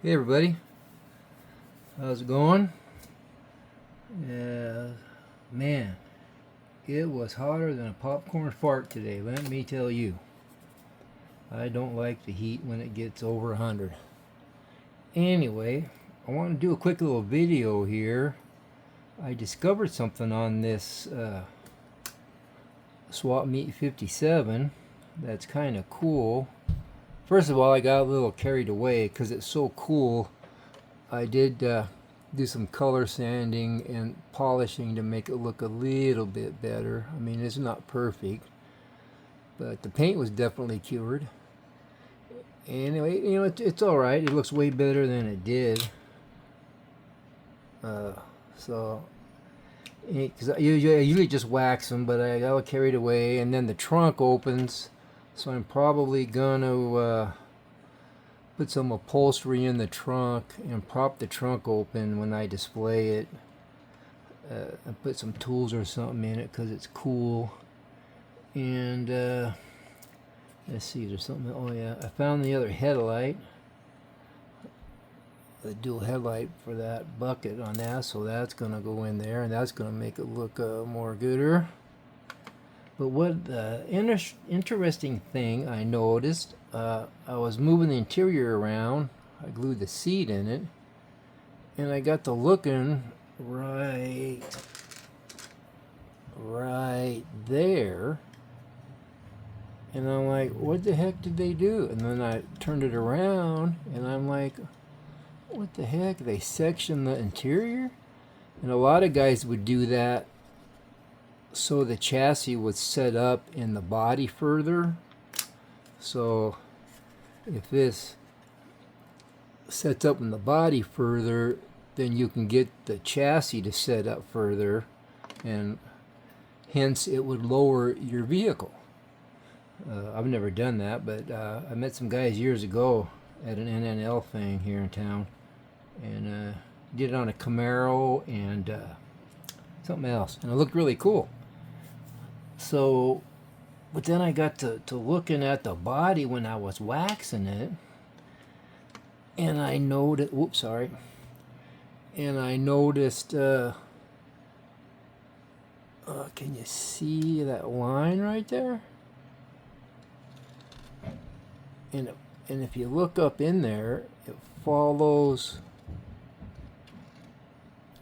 Hey everybody, how's it going? Man, it was hotter than a popcorn fart today, let me tell you. I don't like the heat when it gets over 100. Anyway, I want to do a quick little video here. I discovered something on this Swap Meet 57 that's kind of cool. First of all, I got a little carried away because it's so cool. I did do some color sanding and polishing to make it look a little bit better. I mean, it's not perfect, but the paint was definitely cured. Anyway, it's all right. It looks way better than it did. So, because I usually just wax them, but I got carried away, and then the trunk opens, so I'm probably gonna put some upholstery in the trunk and prop the trunk open when I display it. And put some tools or something in it because it's cool. And let's see, there's something. Oh yeah, I found the other headlight, the dual headlight for that bucket on that, so that's gonna go in there, and that's gonna make it look more gooder. But what the interesting thing I noticed, I was moving the interior around. I glued the seat in it, and I got to looking right there, and I'm like, what the heck did they do? And then I turned it around, and I'm like, what the heck? They sectioned the interior? And a lot of guys would do that so the chassis would set up in the body further. So if this sets up in the body further, then you can get the chassis to set up further, and hence it would lower your vehicle. I've never done that, but I met some guys years ago at an NNL thing here in town, and did it on a Camaro and something else, and it looked really cool. So, but then I got to looking at the body when I was waxing it, and I noticed, whoops, sorry, and I noticed, can you see that line right there? And if you look up in there, it follows,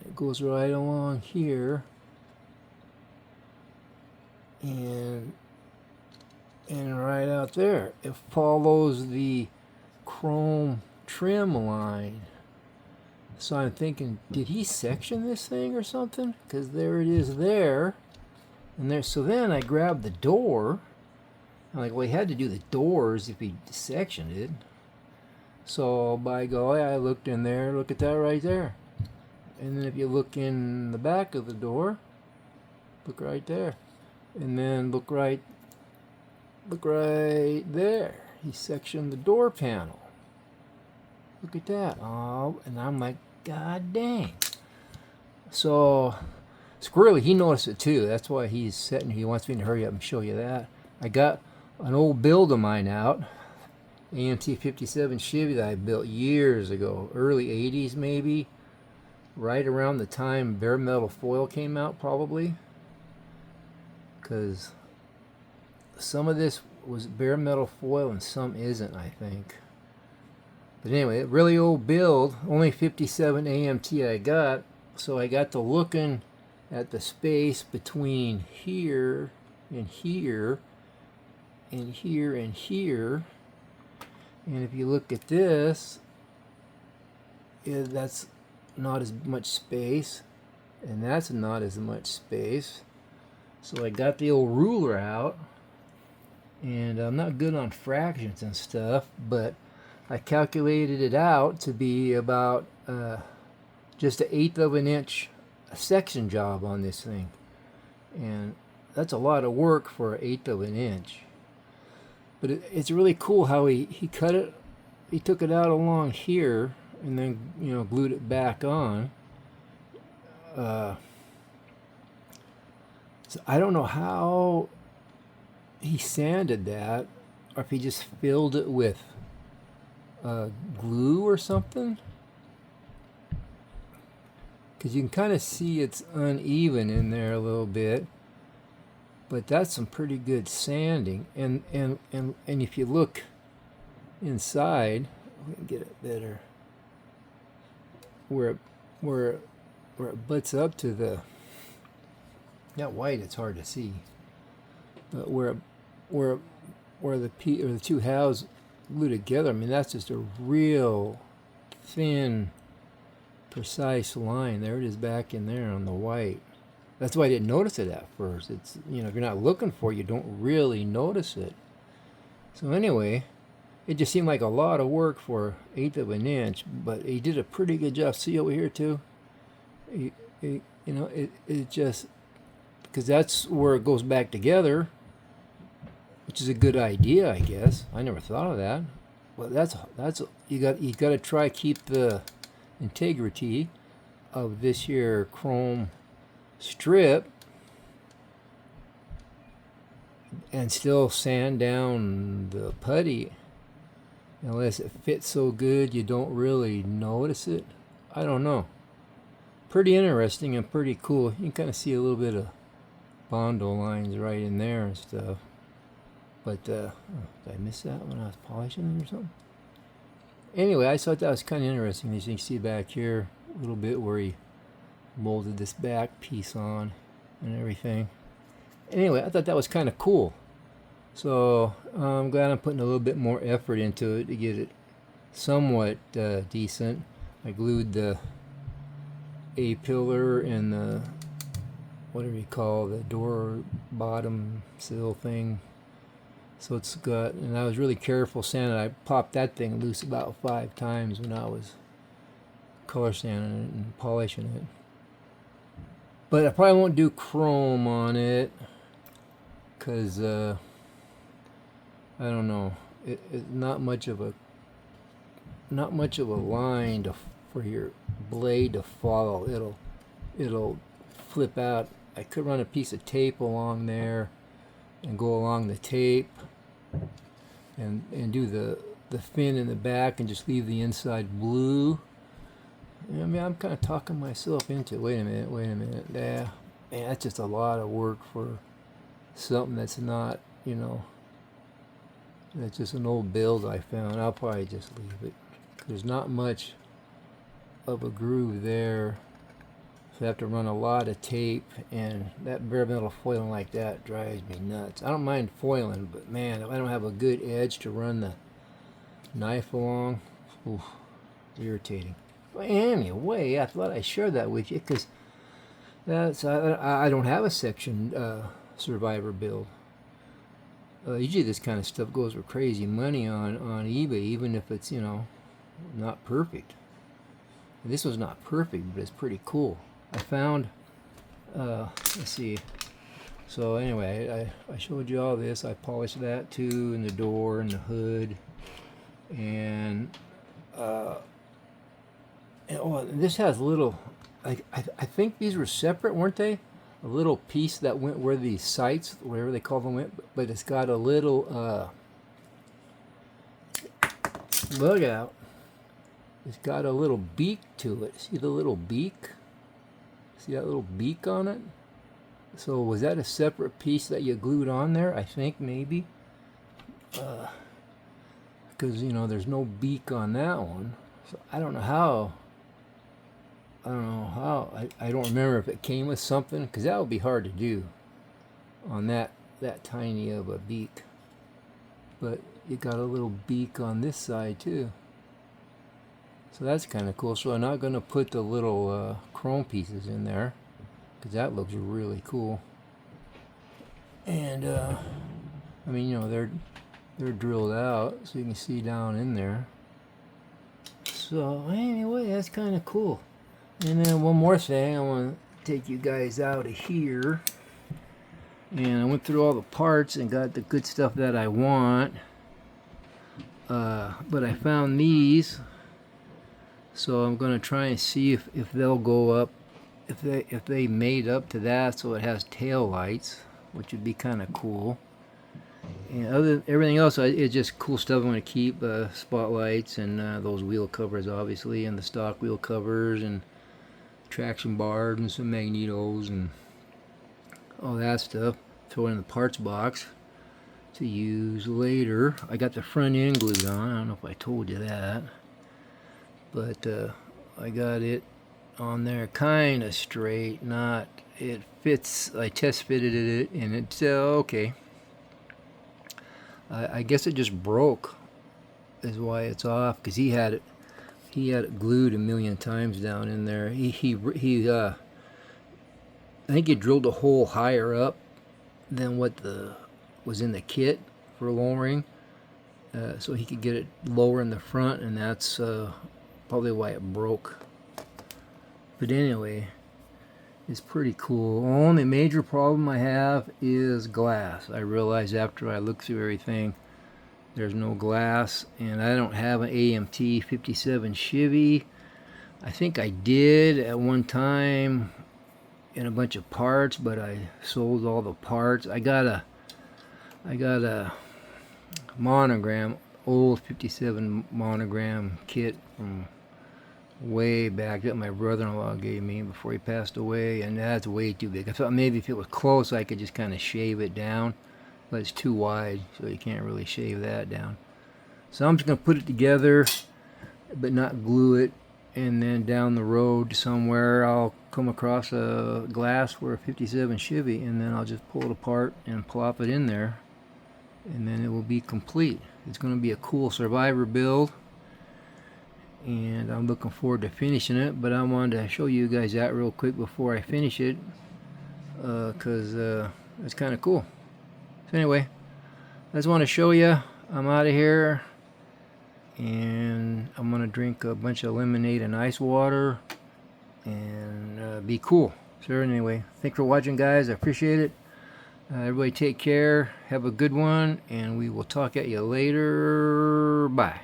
it goes right along here, and right out there, it follows the chrome trim line. So I'm thinking, did he section this thing or something? Because there it is there, and there. So then I grabbed the door. I'm like, well, he had to do the doors if he sectioned it. So by golly, I looked in there. Look at that right there. And then if you look in the back of the door, look right there. And then look right there. He sectioned the door panel. Look at that. Oh, and I'm like, God dang. So Squirrely, he noticed it too. That's why he's sitting. He wants me to hurry up and show you that. I got an old build of mine out, AMT 57 Chevy that I built years ago, early 80s maybe, right around the time bare metal foil came out probably, because some of this was bare metal foil and some isn't, I think. But anyway, really old build, only 57 AMT I got, so I got to looking at the space between here and here and here and here, and if you look at this, that's not as much space, and that's not as much space. So I got the old ruler out, and I'm not good on fractions and stuff, but I calculated it out to be about just 1/8 of an inch section job on this thing, and that's a lot of work for 1/8 of an inch. But it's really cool how he cut it. He took it out along here and then glued it back on. So I don't know how he sanded that, or if he just filled it with glue or something, because you can kind of see it's uneven in there a little bit. But that's some pretty good sanding, and if you look inside, we can get it better where it butts up to the, not white, it's hard to see, but where the two halves glue together. I mean, that's just a real thin, precise line. There it is back in there on the white. That's why I didn't notice it at first. It's, you know, if you're not looking for it, you don't really notice it. So anyway, it just seemed like a lot of work for 1/8 of an inch, but he did a pretty good job. See over here too? You know, it just, because that's where it goes back together, which is a good idea, I guess. I never thought of that. But that's you got to try keep the integrity of this here chrome strip and still sand down the putty, unless it fits so good you don't really notice it. I don't know. Pretty interesting and pretty cool. You can kind of see a little bit of Bondo lines right in there and stuff. But did I miss that when I was polishing it or something? Anyway, I thought that was kind of interesting. As you can see back here a little bit where he molded this back piece on and everything. Anyway, I thought that was kind of cool. So I'm glad I'm putting a little bit more effort into it to get it somewhat decent. I glued the A-pillar and the, whatever you call the door bottom sill thing. So it's got, and I was really careful sanding. I popped that thing loose about 5 times when I was color sanding it and polishing it. But I probably won't do chrome on it because I don't know. It's not much of a line for your blade to follow. It'll flip out. I could run a piece of tape along there and go along the tape and do the fin in the back and just leave the inside blue. I mean, I'm kind of talking myself into it. Wait a minute. Yeah, man, that's just a lot of work for something that's not, you know, that's just an old build I found. I'll probably just leave it. There's not much of a groove there. So I have to run a lot of tape, and that bare metal foiling like that drives me nuts. I don't mind foiling, but man, if I don't have a good edge to run the knife along, oof, irritating. But anyway, I thought I'd share that with you because that's I don't have a section survivor build. Usually this kind of stuff goes for crazy money on eBay, even if it's, you know, not perfect. This one's not perfect, but it's pretty cool. I found, let's see. So anyway, I showed you all this. I polished that too, and the door and the hood, and this has a little. I think these were separate, weren't they? A little piece that went where the sights, whatever they call them, went, but it's got a little. Look out! It's got a little beak to it. See the little beak? See that little beak on it? So was that a separate piece that you glued on there? I think maybe. Because, you know, there's no beak on that one. So I don't know how. I don't remember if it came with something, because that would be hard to do on that tiny of a beak. But you got a little beak on this side too. So that's kind of cool. So I'm not going to put the little chrome pieces in there because that looks really cool. And I mean, you know, they're drilled out so you can see down in there. So anyway, that's kind of cool. And then one more thing, I want to take you guys out of here. And I went through all the parts and got the good stuff that I want. But I found these. So I'm going to try and see if they'll go up, if they made up to that so it has tail lights, which would be kind of cool. And other than everything else, it's just cool stuff. I'm going to keep spotlights and those wheel covers, obviously, and the stock wheel covers and traction bars and some magnetos and all that stuff. Throw it in the parts box to use later. I got the front end glued on. I don't know if I told you that, but I got it on there kind of straight. Not, it fits. I test fitted it and it's okay. I guess it just broke, is why it's off, because he had it glued a million times down in there. I think he drilled a hole higher up than what was in the kit for lowering, so he could get it lower in the front, and that's probably why it broke. But anyway, it's pretty cool. The only major problem I have is glass. I realized after I looked through everything, there's no glass, and I don't have an AMT 57 Chevy. I think I did at one time in a bunch of parts, but I sold all the parts. I got a monogram, old 57 monogram kit from way back that my brother-in-law gave me before he passed away, and that's way too big. I thought maybe if it was close I could just kind of shave it down, but it's too wide, so you can't really shave that down. So I'm just going to put it together but not glue it, and then down the road somewhere I'll come across a glass for a 57 Chevy, and then I'll just pull it apart and plop it in there, and then it will be complete. It's going to be a cool survivor build, and I'm looking forward to finishing it, but I wanted to show you guys that real quick before I finish it, because it's kind of cool. So anyway, I just want to show you. I'm out of here, and I'm going to drink a bunch of lemonade and ice water and be cool. So anyway, thanks for watching, guys. I appreciate it. Everybody take care. Have a good one, and we will talk at you later. Bye.